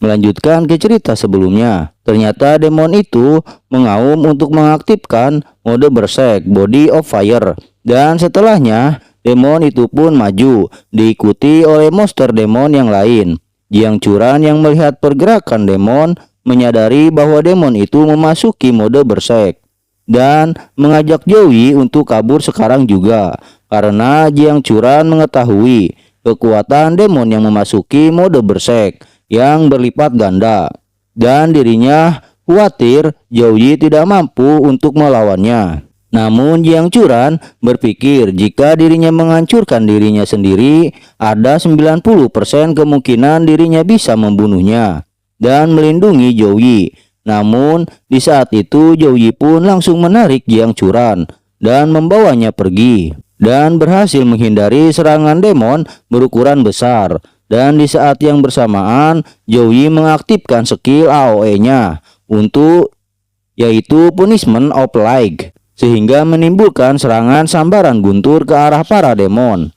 Melanjutkan ke cerita sebelumnya, ternyata demon itu mengaum untuk mengaktifkan mode Berserk Body of Fire, dan setelahnya demon itu pun maju, diikuti oleh monster demon yang lain. Jiang Churan yang melihat pergerakan demon menyadari bahwa demon itu memasuki mode Berserk dan mengajak Joey untuk kabur sekarang juga, karena Jiang Churan mengetahui kekuatan demon yang memasuki mode Berserk yang berlipat ganda, dan dirinya khawatir Joey tidak mampu untuk melawannya. Namun Jiang Churan berpikir jika dirinya menghancurkan dirinya sendiri, ada 90% kemungkinan dirinya bisa membunuhnya dan melindungi Joey. Namun di saat itu Joey pun langsung menarik Jiang Churan dan membawanya pergi, dan berhasil menghindari serangan demon berukuran besar. Dan di saat yang bersamaan Joey mengaktifkan skill AOE-nya yaitu Punishment of Plague, sehingga menimbulkan serangan sambaran guntur ke arah para demon.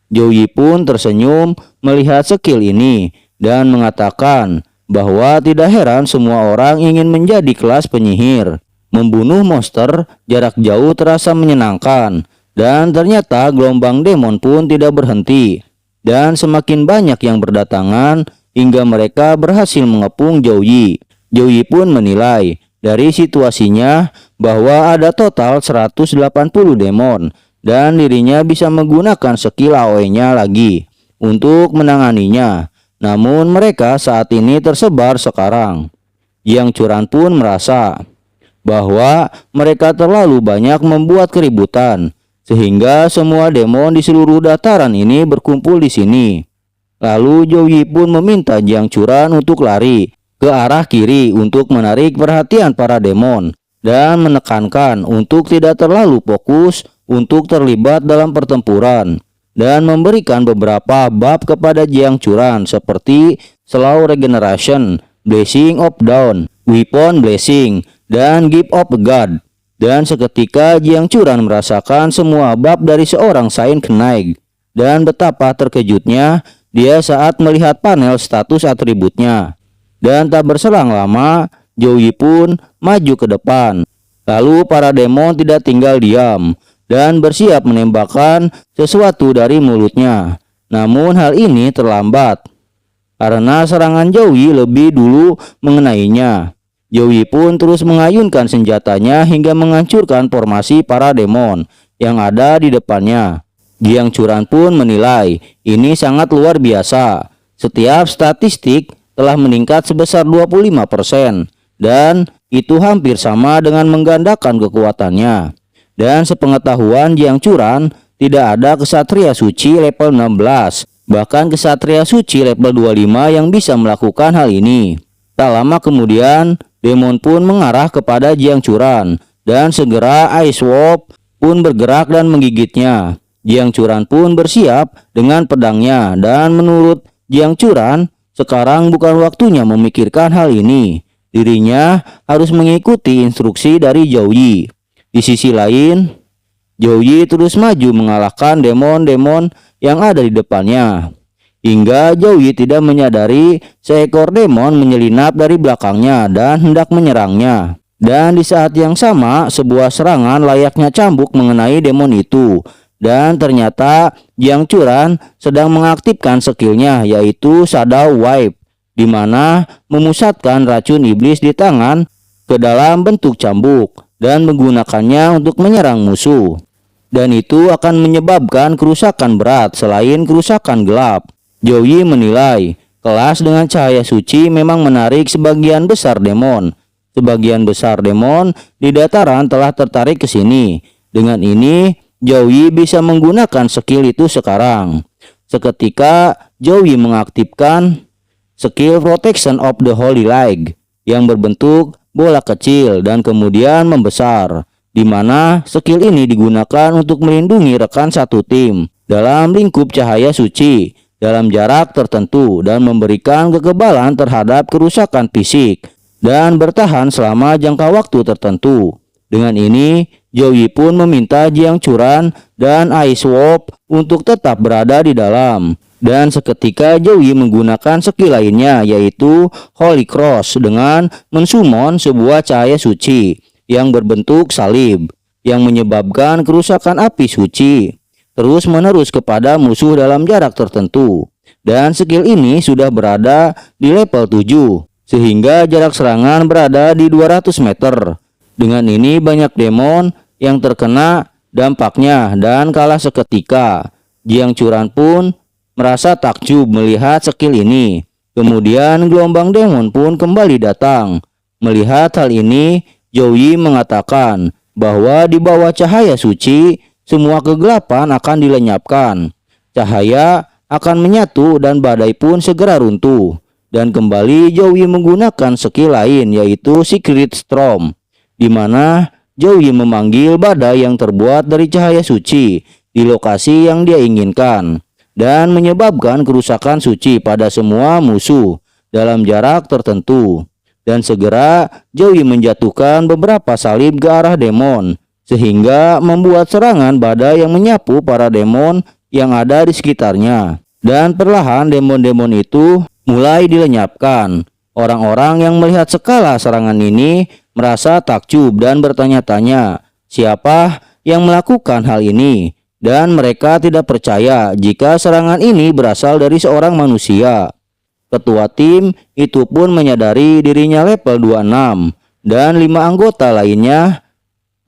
Joey pun tersenyum melihat skill ini dan mengatakan bahwa tidak heran semua orang ingin menjadi kelas penyihir. Membunuh monster jarak jauh terasa menyenangkan, dan ternyata gelombang demon pun tidak berhenti, dan semakin banyak yang berdatangan hingga mereka berhasil mengepung Joey. Joey pun menilai dari situasinya bahwa ada total 180 demon, dan dirinya bisa menggunakan skill AOE-nya lagi untuk menanganinya. Namun mereka saat ini tersebar sekarang. Jiang Churan pun merasa bahwa mereka terlalu banyak membuat keributan, sehingga semua demon di seluruh dataran ini berkumpul di sini. Lalu Joey pun meminta Jiang Churan untuk lari ke arah kiri untuk menarik perhatian para demon, dan menekankan untuk tidak terlalu fokus untuk terlibat dalam pertempuran, dan memberikan beberapa bab kepada Jiang Churan seperti Slow Regeneration, Blessing of Dawn, Weapon Blessing, dan Gift of God. Dan seketika Jiang Churan merasakan semua bab dari seorang Saint Knight, dan betapa terkejutnya dia saat melihat panel status atributnya. Dan tak berselang lama Joey pun maju ke depan. Lalu para demon tidak tinggal diam dan bersiap menembakkan sesuatu dari mulutnya. Namun hal ini terlambat karena serangan Joey lebih dulu mengenainya. Joey pun terus mengayunkan senjatanya hingga menghancurkan formasi para demon yang ada di depannya. Jiang Churan pun menilai ini sangat luar biasa. Setiap statistik telah meningkat sebesar 25%, dan itu hampir sama dengan menggandakan kekuatannya. Dan sepengetahuan Jiang Churan, tidak ada kesatria suci level 16, bahkan kesatria suci level 25 yang bisa melakukan hal ini. Tak lama kemudian, demon pun mengarah kepada Jiang Churan, dan segera Ice Wolf pun bergerak dan menggigitnya. Jiang Churan pun bersiap dengan pedangnya, dan menurut Jiang Churan, sekarang bukan waktunya memikirkan hal ini. Dirinya harus mengikuti instruksi dari Joey. Di sisi lain, Joey terus maju mengalahkan demon-demon yang ada di depannya, hingga Joey tidak menyadari seekor demon menyelinap dari belakangnya dan hendak menyerangnya. Dan di saat yang sama, sebuah serangan layaknya cambuk mengenai demon itu, dan ternyata Jiang Churan sedang mengaktifkan skillnya, yaitu Shadow Wipe, di mana memusatkan racun iblis di tangan ke dalam bentuk cambuk dan menggunakannya untuk menyerang musuh. Dan itu akan menyebabkan kerusakan berat selain kerusakan gelap. Joey menilai kelas dengan cahaya suci memang menarik sebagian besar demon. Sebagian besar demon di dataran telah tertarik ke sini. Dengan ini Joey bisa menggunakan skill itu sekarang. Seketika Joey mengaktifkan skill Protection of the Holy Light yang berbentuk bola kecil dan kemudian membesar, di mana skill ini digunakan untuk melindungi rekan satu tim dalam lingkup cahaya suci dalam jarak tertentu dan memberikan kekebalan terhadap kerusakan fisik dan bertahan selama jangka waktu tertentu. Dengan ini, Joey pun meminta Jiang Churan dan Ice Wolf untuk tetap berada di dalam. Dan seketika Joey menggunakan skill lainnya, yaitu Holy Cross, dengan mensummon sebuah cahaya suci yang berbentuk salib yang menyebabkan kerusakan api suci terus menerus kepada musuh dalam jarak tertentu. Dan skill ini sudah berada di level 7 sehingga jarak serangan berada di 200 meter. Dengan ini banyak demon yang terkena dampaknya dan kalah seketika. Jiang Churan pun merasa takjub melihat skill ini. Kemudian gelombang demon pun kembali datang. Melihat hal ini, Joey mengatakan bahwa di bawah cahaya suci, semua kegelapan akan dilenyapkan. Cahaya akan menyatu dan badai pun segera runtuh. Dan kembali Joey menggunakan skill lain, yaitu Secret Storm, di mana Joey memanggil badai yang terbuat dari cahaya suci di lokasi yang dia inginkan dan menyebabkan kerusakan suci pada semua musuh dalam jarak tertentu. Dan segera Joey menjatuhkan beberapa salib ke arah demon sehingga membuat serangan badai yang menyapu para demon yang ada di sekitarnya. Dan perlahan demon-demon itu mulai dilenyapkan. Orang-orang yang melihat skala serangan ini merasa takjub dan bertanya-tanya siapa yang melakukan hal ini. Dan mereka tidak percaya jika serangan ini berasal dari seorang manusia. Ketua tim itu pun menyadari dirinya level 26 dan 5 anggota lainnya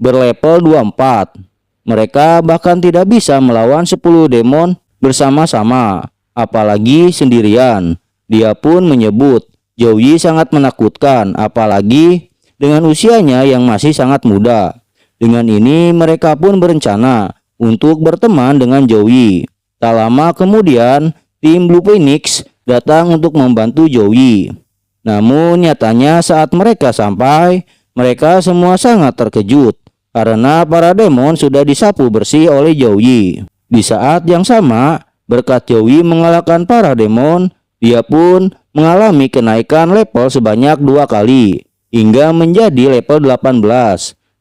berlevel 24. Mereka bahkan tidak bisa melawan 10 demon bersama-sama, apalagi sendirian. Dia pun menyebut Joey sangat menakutkan, apalagi dengan usianya yang masih sangat muda. Dengan ini mereka pun berencana untuk berteman dengan Joey. Tak lama kemudian, tim Blue Phoenix datang untuk membantu Joey. Namun nyatanya saat mereka sampai, mereka semua sangat terkejut karena para demon sudah disapu bersih oleh Joey. Di saat yang sama, berkat Joey mengalahkan para demon, dia pun mengalami kenaikan level sebanyak 2 kali hingga menjadi level 18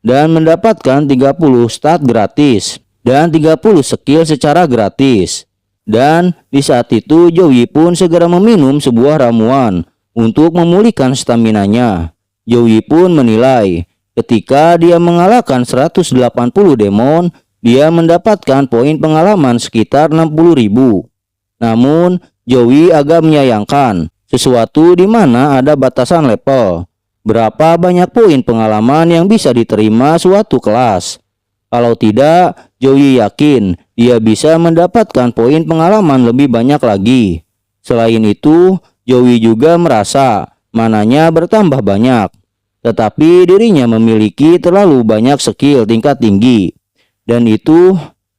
dan mendapatkan 30 stat gratis dan 30 skill secara gratis. Dan di saat itu Joey pun segera meminum sebuah ramuan untuk memulihkan staminanya. Joey pun menilai ketika dia mengalahkan 180 demon, dia mendapatkan poin pengalaman sekitar 60.000. Namun Joey agak menyayangkan sesuatu di mana ada batasan level. Berapa banyak poin pengalaman yang bisa diterima suatu kelas? Kalau tidak, Joey yakin dia bisa mendapatkan poin pengalaman lebih banyak lagi. Selain itu, Joey juga merasa mananya bertambah banyak. Tetapi dirinya memiliki terlalu banyak skill tingkat tinggi. Dan itu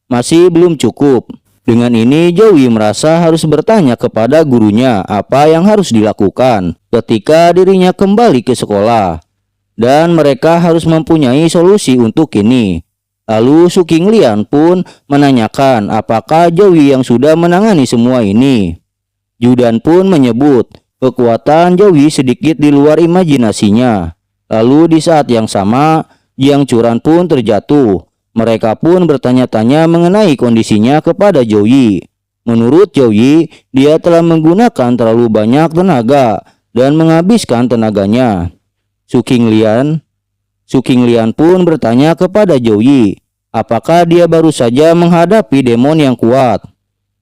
masih belum cukup. Dengan ini Joey merasa harus bertanya kepada gurunya apa yang harus dilakukan ketika dirinya kembali ke sekolah. Dan mereka harus mempunyai solusi untuk ini. Lalu Su Qinglian pun menanyakan apakah Joey yang sudah menangani semua ini. Judan pun menyebut kekuatan Joey sedikit di luar imajinasinya. Lalu di saat yang sama, Jiang Churan pun terjatuh. Mereka pun bertanya-tanya mengenai kondisinya kepada Joey. Menurut Joey, dia telah menggunakan terlalu banyak tenaga dan menghabiskan tenaganya. Su Qinglian pun bertanya kepada Joey, apakah dia baru saja menghadapi demon yang kuat.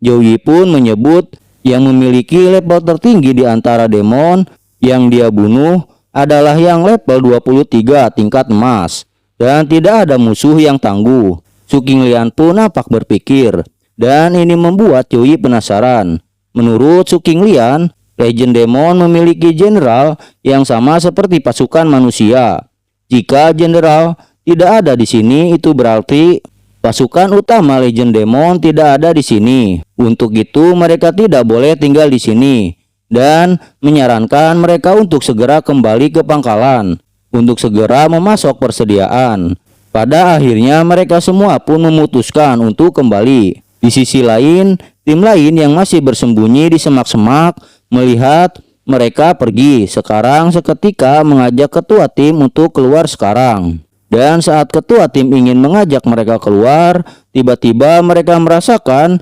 Joey pun menyebut yang memiliki level tertinggi di antara demon yang dia bunuh adalah yang level 23 tingkat emas. Dan tidak ada musuh yang tangguh. Su Qinglian pun nampak berpikir, dan ini membuat Joey penasaran. Menurut Su Qinglian, Legend Demon memiliki jenderal yang sama seperti pasukan manusia. Jika jenderal tidak ada di sini, itu berarti pasukan utama Legend Demon tidak ada di sini. Untuk itu mereka tidak boleh tinggal di sini dan menyarankan mereka untuk segera kembali ke pangkalan untuk segera memasok persediaan. Pada akhirnya mereka semua pun memutuskan untuk kembali. Di sisi lain, tim lain yang masih bersembunyi di semak-semak melihat mereka pergi. Sekarang seketika mengajak ketua tim untuk keluar sekarang. Dan saat ketua tim ingin mengajak mereka keluar, tiba-tiba mereka merasakan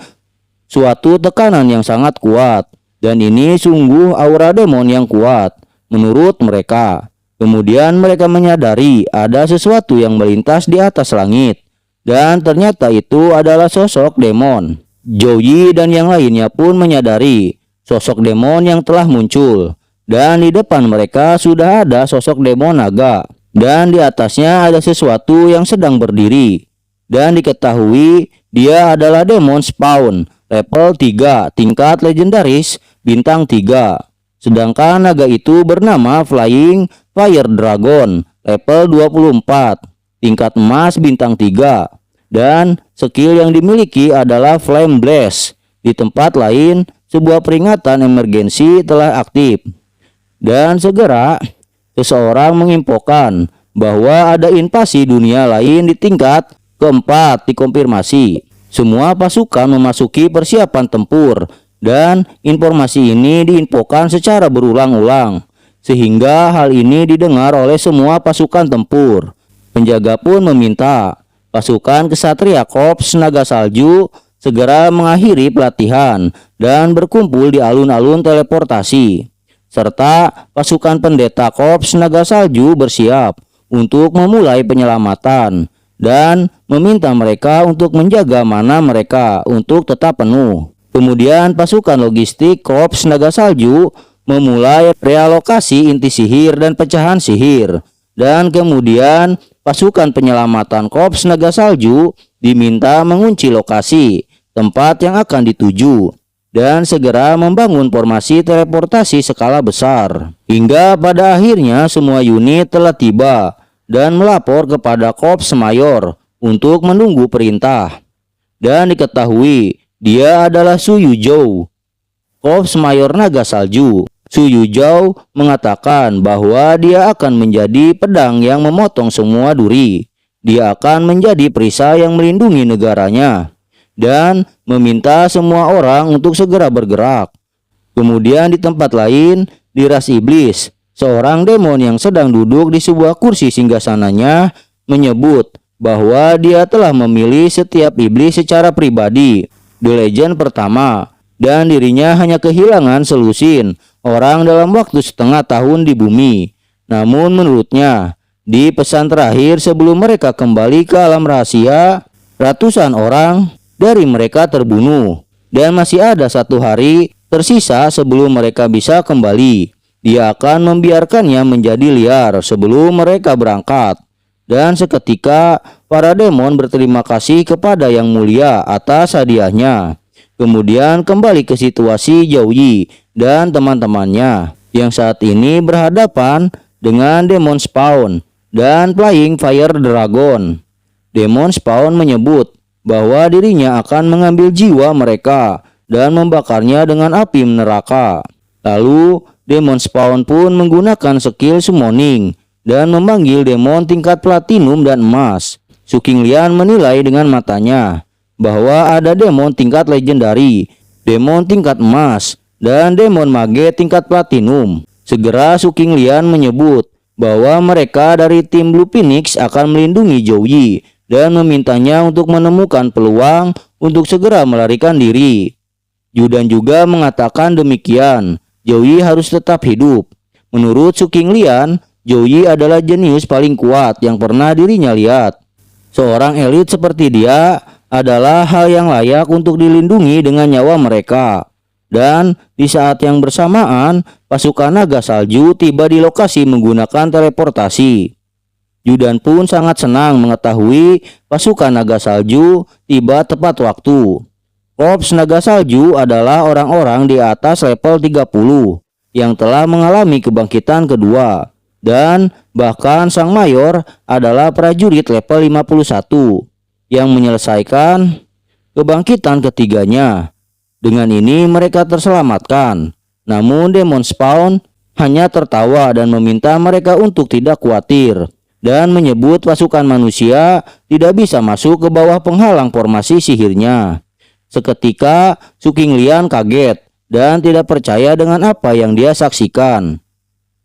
suatu tekanan yang sangat kuat, dan ini sungguh aura demon yang kuat menurut mereka. Kemudian mereka menyadari ada sesuatu yang melintas di atas langit, dan ternyata itu adalah sosok demon. Joey dan yang lainnya pun menyadari sosok demon yang telah muncul, dan di depan mereka sudah ada sosok demon naga, dan di atasnya ada sesuatu yang sedang berdiri. Dan diketahui dia adalah demon spawn level 3 tingkat legendaris bintang 3. Sedangkan naga itu bernama Flying Fire Dragon level 24 tingkat emas bintang 3. Dan skill yang dimiliki adalah Flame Blast. Di tempat lain, sebuah peringatan emergensi telah aktif. Dan segera seseorang menginfokan bahwa ada invasi dunia lain di tingkat keempat dikonfirmasi. Semua pasukan memasuki persiapan tempur, dan informasi ini diinfokan secara berulang-ulang, sehingga hal ini didengar oleh semua pasukan tempur. Penjaga pun meminta pasukan Ksatria Korps Naga Salju segera mengakhiri pelatihan dan berkumpul di alun-alun teleportasi, serta pasukan pendeta Korps Naga Salju bersiap untuk memulai penyelamatan, dan meminta mereka untuk menjaga mana mereka untuk tetap penuh. Kemudian pasukan logistik Korps Naga Salju memulai realokasi inti sihir dan pecahan sihir, dan kemudian pasukan penyelamatan Korps Naga Salju diminta mengunci lokasi tempat yang akan dituju dan segera membangun formasi teleportasi skala besar. Hingga pada akhirnya semua unit telah tiba dan melapor kepada Korps Mayor untuk menunggu perintah. Dan diketahui dia adalah Su Yuzhou, Korps Mayor Naga Salju. Su Yuzhou mengatakan bahwa dia akan menjadi pedang yang memotong semua duri. Dia akan menjadi perisai yang melindungi negaranya, dan meminta semua orang untuk segera bergerak. Kemudian di tempat lain, di ras iblis, seorang demon yang sedang duduk di sebuah kursi singgasananya menyebut bahwa dia telah memilih setiap iblis secara pribadi, The Legend pertama, dan dirinya hanya kehilangan selusin orang dalam waktu setengah tahun di bumi. Namun menurutnya, di pesan terakhir sebelum mereka kembali ke alam rahasia, ratusan orang dari mereka terbunuh, dan masih ada 1 hari tersisa sebelum mereka bisa kembali. Dia akan membiarkannya menjadi liar sebelum mereka berangkat. Dan seketika para demon berterima kasih kepada Yang Mulia atas hadiahnya. Kemudian kembali ke situasi Joey dan teman-temannya yang saat ini berhadapan dengan Demon Spawn dan Flying Fire Dragon. Demon Spawn menyebut bahwa dirinya akan mengambil jiwa mereka dan membakarnya dengan api neraka. Lalu Demon Spawn pun menggunakan skill summoning dan memanggil demon tingkat platinum dan emas. Su Qinglian menilai dengan matanya bahwa ada demon tingkat legendari, demon tingkat emas, dan demon mage tingkat platinum. Segera Su Qinglian menyebut bahwa mereka dari tim Blue Phoenix akan melindungi Joey dan memintanya untuk menemukan peluang untuk segera melarikan diri. Yudan juga mengatakan demikian. Joey harus tetap hidup. Menurut Su Qinglian, Joey adalah jenius paling kuat yang pernah dirinya lihat. Seorang elit seperti dia adalah hal yang layak untuk dilindungi dengan nyawa mereka. Dan di saat yang bersamaan, pasukan naga salju tiba di lokasi menggunakan teleportasi. Yudan pun sangat senang mengetahui pasukan naga salju tiba tepat waktu. Korps Naga Salju adalah orang-orang di atas level 30 yang telah mengalami kebangkitan kedua, dan bahkan sang mayor adalah prajurit level 51 yang menyelesaikan kebangkitan ketiganya. Dengan ini mereka terselamatkan. Namun Demon Spawn hanya tertawa dan meminta mereka untuk tidak khawatir, dan menyebut pasukan manusia tidak bisa masuk ke bawah penghalang formasi sihirnya. Seketika Su Qinglian kaget dan tidak percaya dengan apa yang dia saksikan.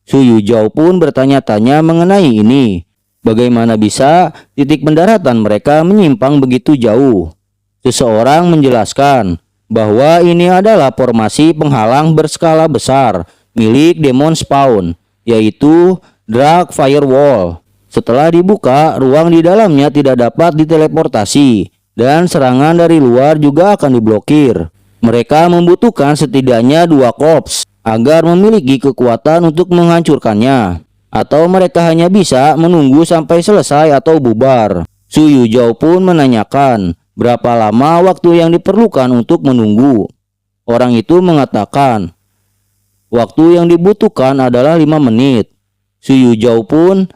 Su Yuzhou pun bertanya-tanya mengenai ini. Bagaimana bisa titik pendaratan mereka menyimpang begitu jauh? Seseorang menjelaskan bahwa ini adalah formasi penghalang berskala besar milik Demon Spawn, yaitu Dark Firewall. Setelah dibuka, ruang di dalamnya tidak dapat diteleportasi dan serangan dari luar juga akan diblokir. Mereka membutuhkan setidaknya 2 korps agar memiliki kekuatan untuk menghancurkannya, atau mereka hanya bisa menunggu sampai selesai atau bubar. Su Yuzhou pun menanyakan berapa lama waktu yang diperlukan untuk menunggu. Orang itu mengatakan waktu yang dibutuhkan adalah 5 menit. Su Yuzhou pun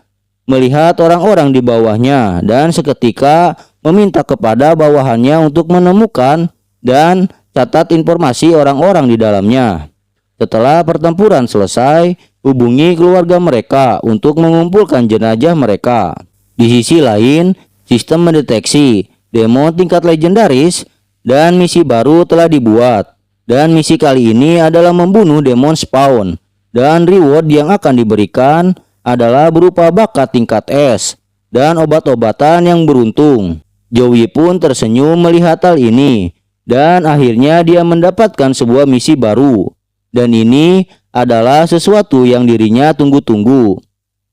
melihat orang-orang di bawahnya dan seketika meminta kepada bawahannya untuk menemukan dan catat informasi orang-orang di dalamnya. Setelah pertempuran selesai, hubungi keluarga mereka untuk mengumpulkan jenazah mereka. Di sisi lain, sistem mendeteksi demon tingkat legendaris dan misi baru telah dibuat. Dan misi kali ini adalah membunuh demon spawn. Dan reward yang akan diberikan adalah berupa bakat tingkat S dan obat-obatan yang beruntung. Joey pun tersenyum melihat hal ini. Dan akhirnya dia mendapatkan sebuah misi baru. Dan ini adalah sesuatu yang dirinya tunggu-tunggu.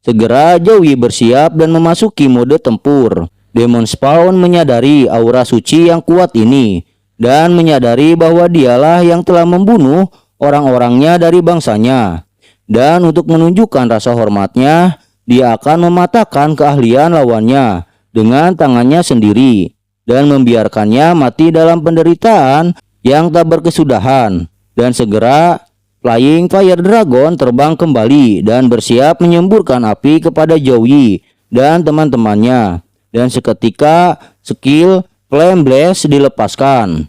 Segera Joey bersiap dan memasuki mode tempur. Demon Spawn menyadari aura suci yang kuat ini dan menyadari bahwa dialah yang telah membunuh orang-orangnya dari bangsanya. Dan untuk menunjukkan rasa hormatnya, dia akan mematahkan keahlian lawannya dengan tangannya sendiri dan membiarkannya mati dalam penderitaan yang tak berkesudahan. Dan segera Flying Fire Dragon terbang kembali dan bersiap menyemburkan api kepada Joey dan teman-temannya. Dan seketika skill Flame Blast dilepaskan.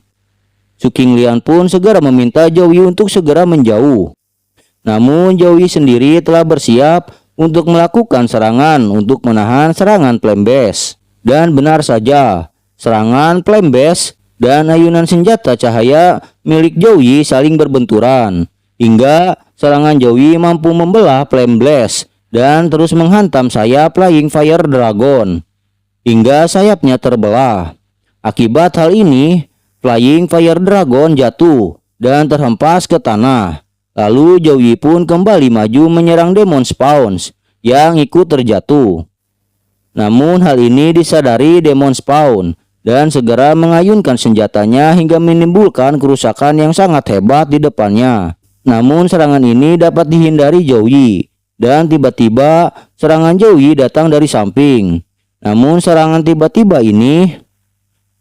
Su Qingliang pun segera meminta Joey untuk segera menjauh. Namun Joey sendiri telah bersiap untuk melakukan serangan untuk menahan serangan Flame Blast. Dan benar saja, serangan Flame Blast dan ayunan senjata cahaya milik Joey saling berbenturan. Hingga serangan Joey mampu membelah Flame Blast dan terus menghantam sayap Flying Fire Dragon hingga sayapnya terbelah. Akibat hal ini, Flying Fire Dragon jatuh dan terhempas ke tanah. Lalu Joey pun kembali maju menyerang Demon Spawns yang ikut terjatuh. Namun hal ini disadari Demon Spawn dan segera mengayunkan senjatanya hingga menimbulkan kerusakan yang sangat hebat di depannya. Namun serangan ini dapat dihindari Joey dan tiba-tiba serangan Joey datang dari samping. Namun serangan tiba-tiba ini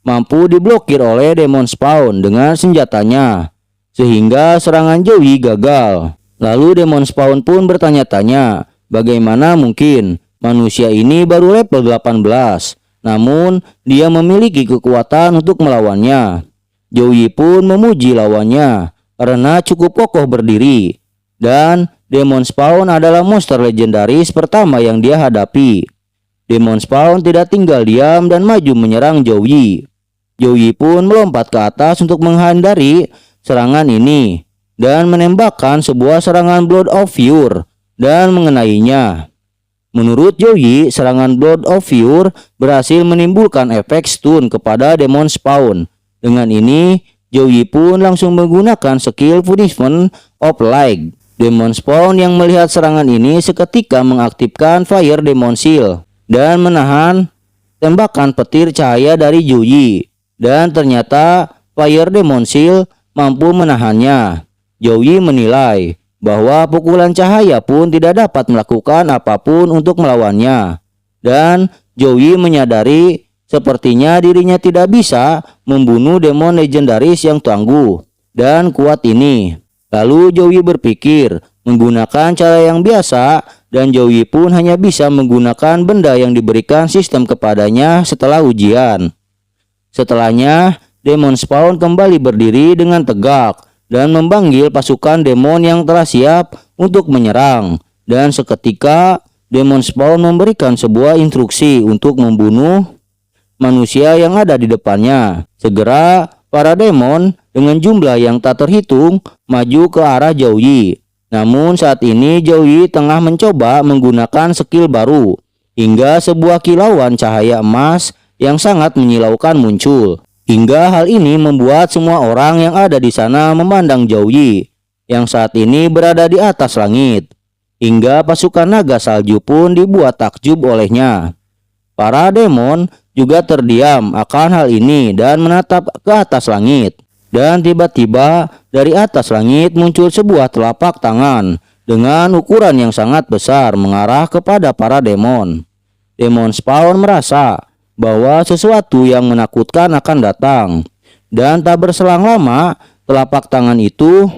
mampu diblokir oleh Demon Spawn dengan senjatanya sehingga serangan Joey gagal. Lalu Demon Spawn pun bertanya-tanya, bagaimana mungkin manusia ini baru level 18, namun dia memiliki kekuatan untuk melawannya. Joey pun memuji lawannya karena cukup kokoh berdiri. Dan Demon Spawn adalah monster legendaris pertama yang dia hadapi. Demon Spawn tidak tinggal diam dan maju menyerang Joey. Joey pun melompat ke atas untuk menghindari serangan ini dan menembakkan sebuah serangan Blood of Fury dan mengenainya. Menurut Joey, serangan Blood of Fury berhasil menimbulkan efek stun kepada Demon Spawn. Dengan ini, Joey pun langsung menggunakan skill Punishment of Light. Demon Spawn yang melihat serangan ini seketika mengaktifkan Fire Demon Shield dan menahan tembakan petir cahaya dari Joey. Dan ternyata Fire Demon Shield mampu menahannya. Joey menilai bahwa pukulan cahaya pun tidak dapat melakukan apapun untuk melawannya. Dan Joey menyadari sepertinya dirinya tidak bisa membunuh demon legendaris yang tangguh dan kuat ini. Lalu Joey berpikir menggunakan cara yang biasa dan Joey pun hanya bisa menggunakan benda yang diberikan sistem kepadanya setelah ujian. Setelahnya, Demon Spawn kembali berdiri dengan tegak dan memanggil pasukan demon yang telah siap untuk menyerang. Dan seketika Demon Spawn memberikan sebuah instruksi untuk membunuh manusia yang ada di depannya. Segera para demon dengan jumlah yang tak terhitung maju ke arah Joey. Namun saat ini Joey tengah mencoba menggunakan skill baru hingga sebuah kilauan cahaya emas yang sangat menyilaukan muncul. Hingga hal ini membuat semua orang yang ada di sana memandang Zhou yang saat ini berada di atas langit. Hingga pasukan naga salju pun dibuat takjub olehnya. Para demon juga terdiam akan hal ini dan menatap ke atas langit. Dan tiba-tiba dari atas langit muncul sebuah telapak tangan dengan ukuran yang sangat besar mengarah kepada para demon. Demon Spawn merasa bahwa sesuatu yang menakutkan akan datang, dan tak berselang lama telapak tangan itu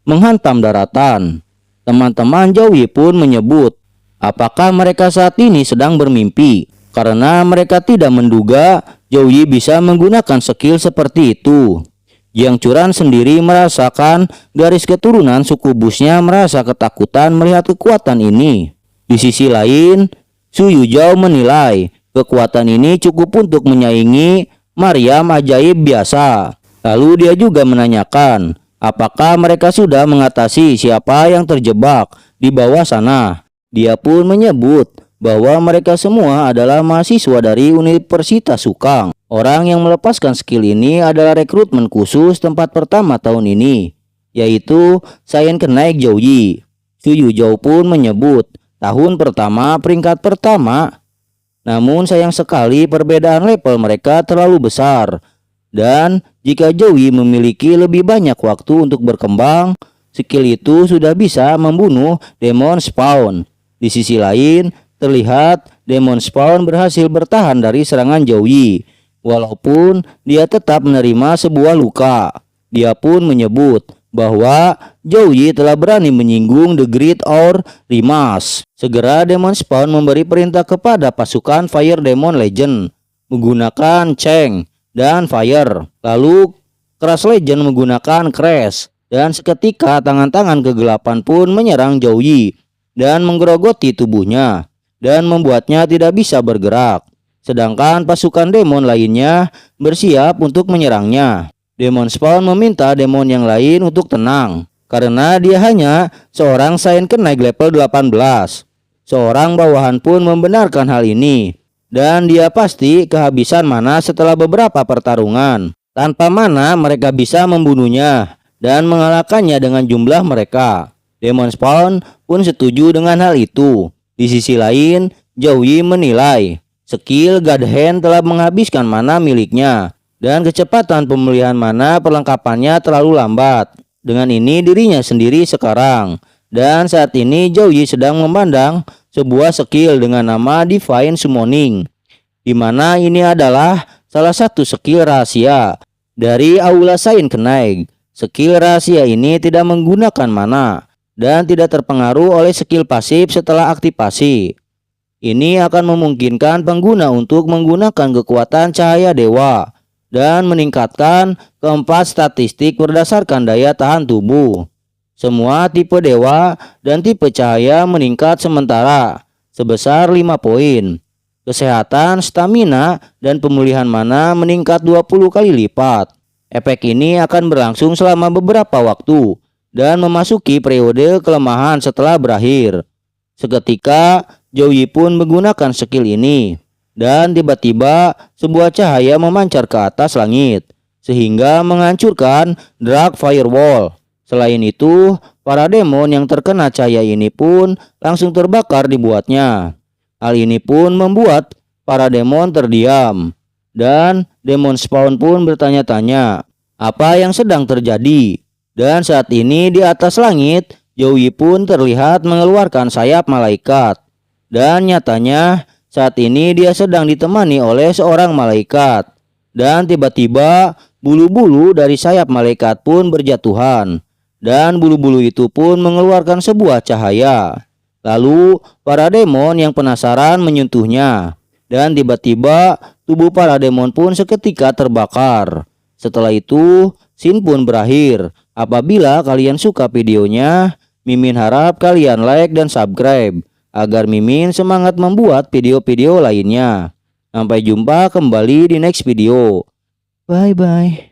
menghantam daratan. Teman-teman Zhou pun menyebut apakah mereka saat ini sedang bermimpi, karena mereka tidak menduga Zhou bisa menggunakan skill seperti itu. Jiang Churan sendiri merasakan garis keturunan suku busnya merasa ketakutan melihat kekuatan ini. Di sisi lain, Su Yuzhou menilai kekuatan ini cukup untuk menyaingi Maryam ajaib biasa. Lalu dia juga menanyakan apakah mereka sudah mengatasi siapa yang terjebak di bawah sana. Dia pun menyebut bahwa mereka semua adalah mahasiswa dari Universitas Sukang. Orang yang melepaskan skill ini adalah rekrutmen khusus tempat pertama tahun ini, yaitu Saiyan Kenaik Zhou. Su Yuzhou pun menyebut tahun pertama peringkat pertama. Namun sayang sekali perbedaan level mereka terlalu besar. Dan jika Zhou memiliki lebih banyak waktu untuk berkembang, skill itu sudah bisa membunuh Demon Spawn. Di sisi lain, terlihat Demon Spawn berhasil bertahan dari serangan Zhou, walaupun dia tetap menerima sebuah luka. Dia pun menyebut bahwa Zhou telah berani menyinggung The Great Our Rimas. Segera Demon Spawn memberi perintah kepada pasukan Fire Demon Legend menggunakan Cheng dan Fire. Lalu Crash Legend menggunakan Crash, dan seketika tangan-tangan kegelapan pun menyerang Zhou dan menggerogoti tubuhnya dan membuatnya tidak bisa bergerak. Sedangkan pasukan demon lainnya bersiap untuk menyerangnya. Demon Spawn meminta demon yang lain untuk tenang, karena dia hanya seorang Saiyan Kenaik level 18. Seorang bawahan pun membenarkan hal ini, dan dia pasti kehabisan mana setelah beberapa pertarungan. Tanpa mana mereka bisa membunuhnya dan mengalahkannya dengan jumlah mereka. Demon Spawn pun setuju dengan hal itu. Di sisi lain, Zhou menilai skill God Hand telah menghabiskan mana miliknya, dan kecepatan pemulihan mana perlengkapannya terlalu lambat. Dengan ini dirinya sendiri sekarang. Dan saat ini Zhou sedang memandang sebuah skill dengan nama Divine Summoning, di mana ini adalah salah satu skill rahasia dari Aula Saiyan Kenaik. Skill rahasia ini tidak menggunakan mana dan tidak terpengaruh oleh skill pasif setelah aktivasi. Ini akan memungkinkan pengguna untuk menggunakan kekuatan cahaya dewa dan meningkatkan keempat statistik berdasarkan daya tahan tubuh. Semua tipe dewa dan tipe cahaya meningkat sementara sebesar 5 poin. Kesehatan, stamina, dan pemulihan mana meningkat 20 kali lipat. Efek ini akan berlangsung selama beberapa waktu dan memasuki periode kelemahan setelah berakhir. Seketika Zhou pun menggunakan skill ini, dan tiba-tiba sebuah cahaya memancar ke atas langit sehingga menghancurkan Dark Firewall. Selain itu, para demon yang terkena cahaya ini pun langsung terbakar dibuatnya. Hal ini pun membuat para demon terdiam, dan Demon Spawn pun bertanya-tanya apa yang sedang terjadi. Dan saat ini di atas langit, Zhou pun terlihat mengeluarkan sayap malaikat. Dan nyatanya saat ini dia sedang ditemani oleh seorang malaikat. Dan tiba-tiba bulu-bulu dari sayap malaikat pun berjatuhan. Dan bulu-bulu itu pun mengeluarkan sebuah cahaya. Lalu para demon yang penasaran menyentuhnya. Dan tiba-tiba tubuh para demon pun seketika terbakar. Setelah itu, scene pun berakhir. Apabila kalian suka videonya, Mimin harap kalian like dan subscribe agar Mimin semangat membuat video-video lainnya. Sampai jumpa kembali di next video. Bye bye.